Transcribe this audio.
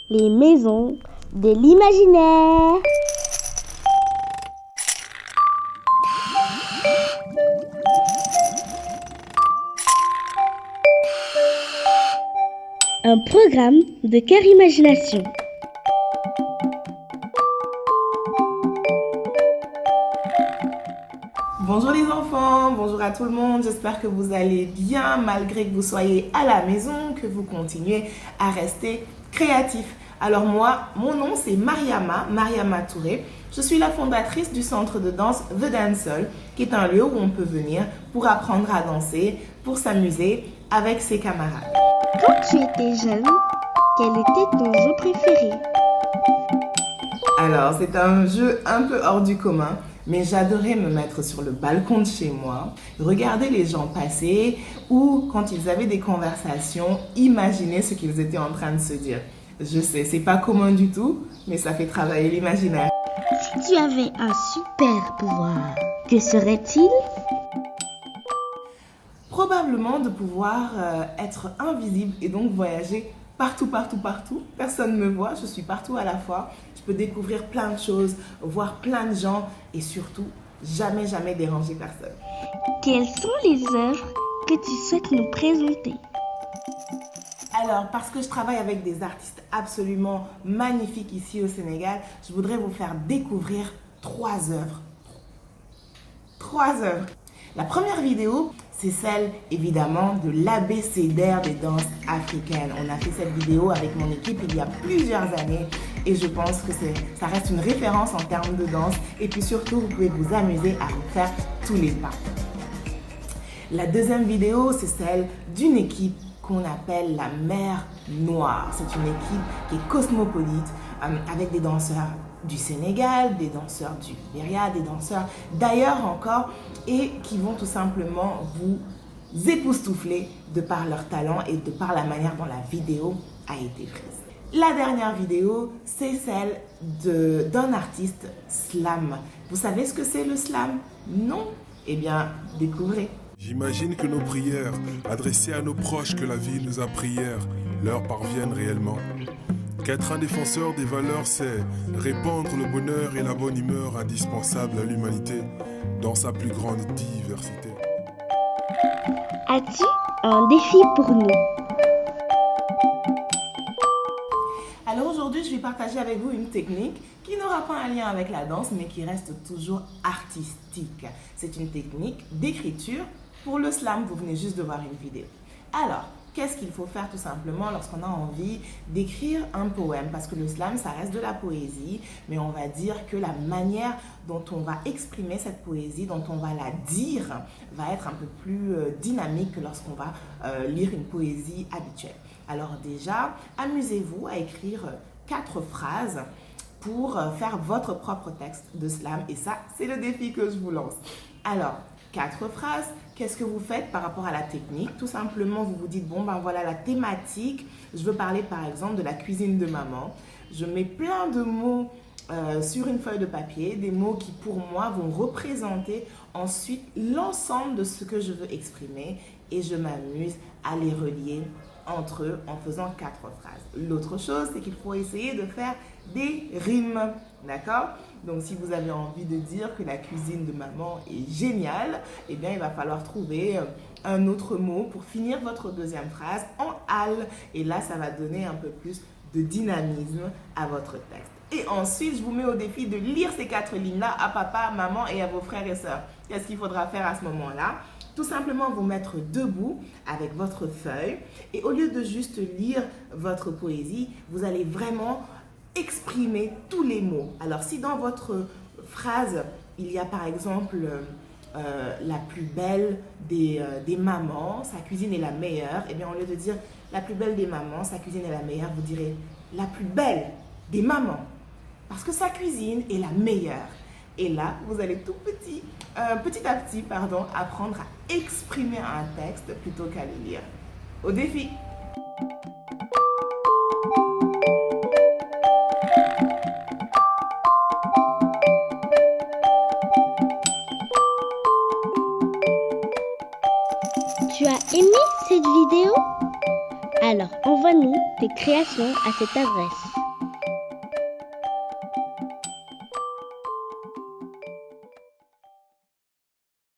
les maisons de l'imaginaire. Un programme de Cœur Imagination. Bonjour les enfants, bonjour à tout le monde, j'espère que vous allez bien malgré que vous soyez à la maison, que vous continuez à rester créatifs. Alors moi, mon nom c'est Mariama Touré, je suis la fondatrice du centre de danse The Dancehall, qui est un lieu où on peut venir pour apprendre à danser, pour s'amuser avec ses camarades. Quand tu étais jeune, quel était ton jeu préféré? Alors c'est un jeu un peu hors du commun. Mais j'adorais me mettre sur le balcon de chez moi, regarder les gens passer ou quand ils avaient des conversations, imaginer ce qu'ils étaient en train de se dire. Je sais, c'est pas commun du tout, mais ça fait travailler l'imaginaire. Si tu avais un super pouvoir, que serait-il? Probablement de pouvoir être invisible et donc voyager partout. Personne ne me voit, je suis partout à la fois. Je peux découvrir plein de choses, voir plein de gens et surtout, jamais déranger personne. Quelles sont les œuvres que tu souhaites nous présenter? Alors, parce que je travaille avec des artistes absolument magnifiques ici au Sénégal, je voudrais vous faire découvrir 3 œuvres. 3 œuvres. La première vidéo, c'est celle évidemment de l'abécédaire des danses africaines. On a fait cette vidéo avec mon équipe il y a plusieurs années et je pense que ça reste une référence en termes de danse et puis surtout vous pouvez vous amuser à refaire tous les pas. La deuxième vidéo, c'est celle d'une équipe qu'on appelle la Mer Noire. C'est une équipe qui est cosmopolite avec des danseurs du Sénégal, des danseurs du Libéria, des danseurs d'ailleurs encore et qui vont tout simplement vous époustoufler de par leur talent et de par la manière dont la vidéo a été prise. La dernière vidéo, c'est celle d'un artiste slam. Vous savez ce que c'est le slam? Non? Eh bien, découvrez. J'imagine que nos prières, adressées à nos proches que la vie nous a prières, leur parviennent réellement. Qu'être un défenseur des valeurs, c'est répandre le bonheur et la bonne humeur indispensables à l'humanité dans sa plus grande diversité. As-tu un défi pour nous? Alors aujourd'hui, je vais partager avec vous une technique qui n'aura pas un lien avec la danse, mais qui reste toujours artistique. C'est une technique d'écriture pour le slam. Vous venez juste de voir une vidéo. Alors, qu'est-ce qu'il faut faire tout simplement lorsqu'on a envie d'écrire un poème? Parce que le slam, ça reste de la poésie, mais on va dire que la manière dont on va exprimer cette poésie, dont on va la dire, va être un peu plus dynamique que lorsqu'on va lire une poésie habituelle. Alors déjà, amusez-vous à écrire 4 phrases pour faire votre propre texte de slam. Et ça, c'est le défi que je vous lance. Alors, 4 phrases. Qu'est-ce que vous faites par rapport à la technique? Tout simplement, vous vous dites, bon, ben voilà la thématique. Je veux parler par exemple de la cuisine de maman. Je mets plein de mots sur une feuille de papier, des mots qui pour moi vont représenter ensuite l'ensemble de ce que je veux exprimer et je m'amuse à les relier entre eux en faisant 4 phrases. L'autre chose, c'est qu'il faut essayer de faire des rimes, d'accord? Donc si vous avez envie de dire que la cuisine de maman est géniale, eh bien il va falloir trouver un autre mot pour finir votre deuxième phrase en al. Et là, ça va donner un peu plus de dynamisme à votre texte. Et ensuite, je vous mets au défi de lire ces 4 lignes-là à papa, maman et à vos frères et sœurs. Qu'est-ce qu'il faudra faire à ce moment-là? Tout simplement vous mettre debout avec votre feuille et au lieu de juste lire votre poésie, vous allez vraiment exprimer tous les mots. Alors si dans votre phrase, il y a par exemple la plus belle des mamans, sa cuisine est la meilleure, et bien au lieu de dire la plus belle des mamans, sa cuisine est la meilleure, vous direz la plus belle des mamans, parce que sa cuisine est la meilleure. Et là, vous allez petit à petit, apprendre à exprimer un texte plutôt qu'à le lire. Au défi! Tu as aimé cette vidéo? Alors envoie-nous tes créations à cette adresse.